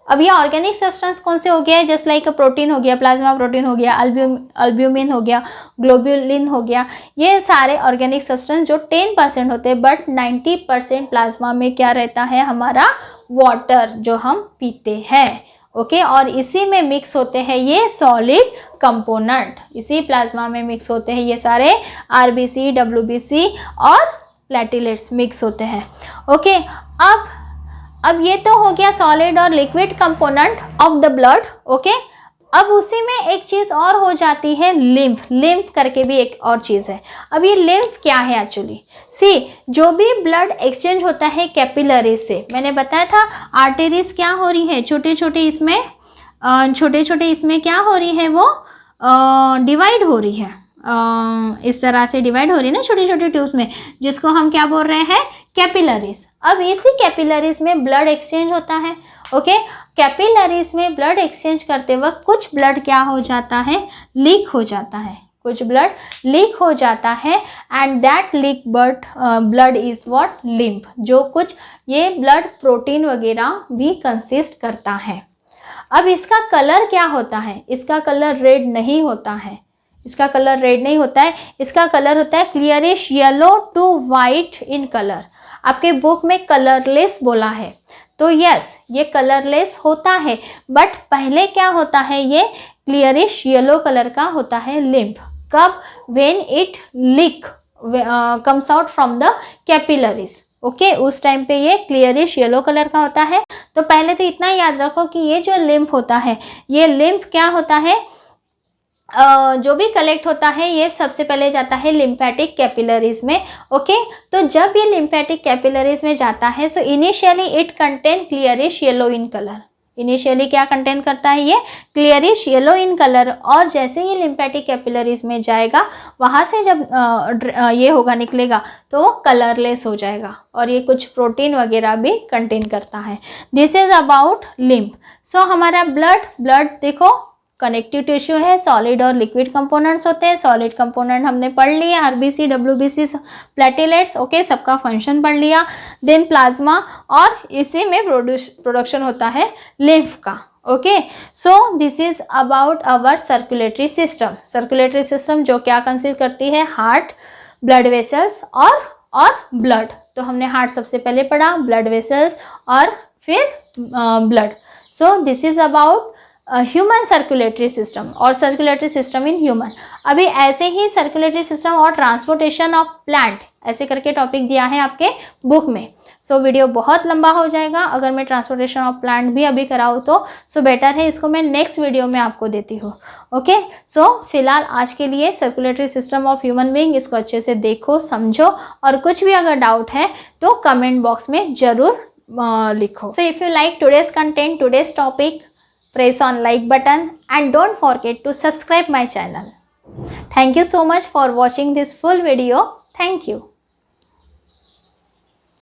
अब ये ऑर्गेनिक सब्सटेंस कौन से हो गया है, जस्ट लाइक प्रोटीन हो गया, प्लाज्मा प्रोटीन हो गया, अल्ब्यूमिन हो गया, ग्लोब्युलिन हो गया, ये सारे ऑर्गेनिक सब्सटेंस जो 10% होते हैं, बट 90% प्लाज्मा में क्या रहता है, हमारा वाटर जो हम पीते हैं, ओके। और इसी में मिक्स होते हैं ये सॉलिड कंपोनेंट, इसी प्लाज्मा में मिक्स होते हैं ये सारे RBC, WBC और प्लेटिलेट्स मिक्स होते हैं, ओके। अब ये तो हो गया सॉलिड और liquid component of the blood, okay. अब उसी में एक चीज़ और हो जाती है, लिम्फ करके भी एक और चीज़ है। अब ये लिम्फ क्या है एक्चुअली, सी, जो भी ब्लड एक्सचेंज होता है कैपिलरीज से, मैंने बताया था आर्टेरीज क्या हो रही है, छोटे छोटे इसमें क्या हो रही है, वो डिवाइड हो रही है, इस तरह से डिवाइड हो रही है ना छोटी छोटी ट्यूब्स में, जिसको हम क्या बोल रहे हैं, कैपिलरीज। अब इसी कैपिलरीज में ब्लड एक्सचेंज होता है। ओके, कैपिलरीज में ब्लड एक्सचेंज करते वक्त कुछ ब्लड क्या हो जाता है, लीक हो जाता है, कुछ ब्लड लीक हो जाता है and that leak blood is what, lymph, जो कुछ ये ब्लड प्रोटीन वगैरह भी कंसिस्ट करता है। अब इसका कलर क्या होता है, इसका कलर रेड नहीं होता है, इसका कलर रेड नहीं होता है, इसका कलर होता है clearish yellow to white in colour. आपके बुक में कलरलेस बोला है, तो यस ये कलरलेस होता है, बट पहले क्या होता है, ये क्लियरिश येलो कलर का होता है लिम्फ। कब, when it leak comes out from the capillaries. Okay, उस टाइम पे ये क्लियरिश येलो कलर का होता है। तो पहले तो इतना याद रखो कि ये जो लिम्फ होता है, ये लिम्फ क्या होता है, जो भी कलेक्ट होता है ये सबसे पहले जाता है लिम्फेटिक कैपिलरीज में। ओके, तो जब ये लिम्फेटिक कैपिलरीज में जाता है, so initially it contain clearish yellow in colour. Initially क्या कंटेन करता है, ये क्लियरिश येलो इन कलर, और जैसे ये लिम्फेटिक कैपिलरीज में जाएगा, वहाँ से जब ये होगा, निकलेगा, तो वो कलरलेस हो जाएगा, और ये कुछ प्रोटीन वगैरह भी कंटेन करता है। This is about lymph. So हमारा ब्लड देखो कनेक्टिव टिश्यू है, सॉलिड और लिक्विड कंपोनेंट्स होते हैं। सॉलिड कंपोनेंट हमने पढ़ लिया, आरबीसी, डब्ल्यूबीसी, प्लेटेलेट्स। ओके, सबका फंक्शन पढ़ लिया। देन प्लाज्मा, और इसी में प्रोडक्शन होता है लिम्फ का। Okay, so this is about our circulatory system. Circulatory system जो क्या कंसिस्ट करती है, हार्ट, ब्लड वेसल्स और ब्लड। तो हमने हार्ट सबसे पहले पढ़ा, ब्लड वेसल्स और फिर blood. So this is about human circulatory system और सर्कुलेटरी सिस्टम इन ह्यूमन। अभी ऐसे ही सर्कुलेटरी सिस्टम और ट्रांसपोर्टेशन ऑफ प्लांट ऐसे करके टॉपिक दिया है आपके बुक में। सो वीडियो बहुत लंबा हो जाएगा अगर मैं ट्रांसपोर्टेशन ऑफ प्लांट भी अभी कराऊँ तो। सो बेटर है इसको मैं नेक्स्ट वीडियो में आपको देती हूँ। ओके, सो फिलहाल आज के लिए circulatory system of human being, इसको अच्छे से देखो, समझो, और कुछ भी अगर डाउट है तो कमेंट बॉक्स में ज़रूर लिखो। So if you like today's content, today's topic, press on like button and don't forget to subscribe my channel. Thank you so much for watching this full video. Thank you.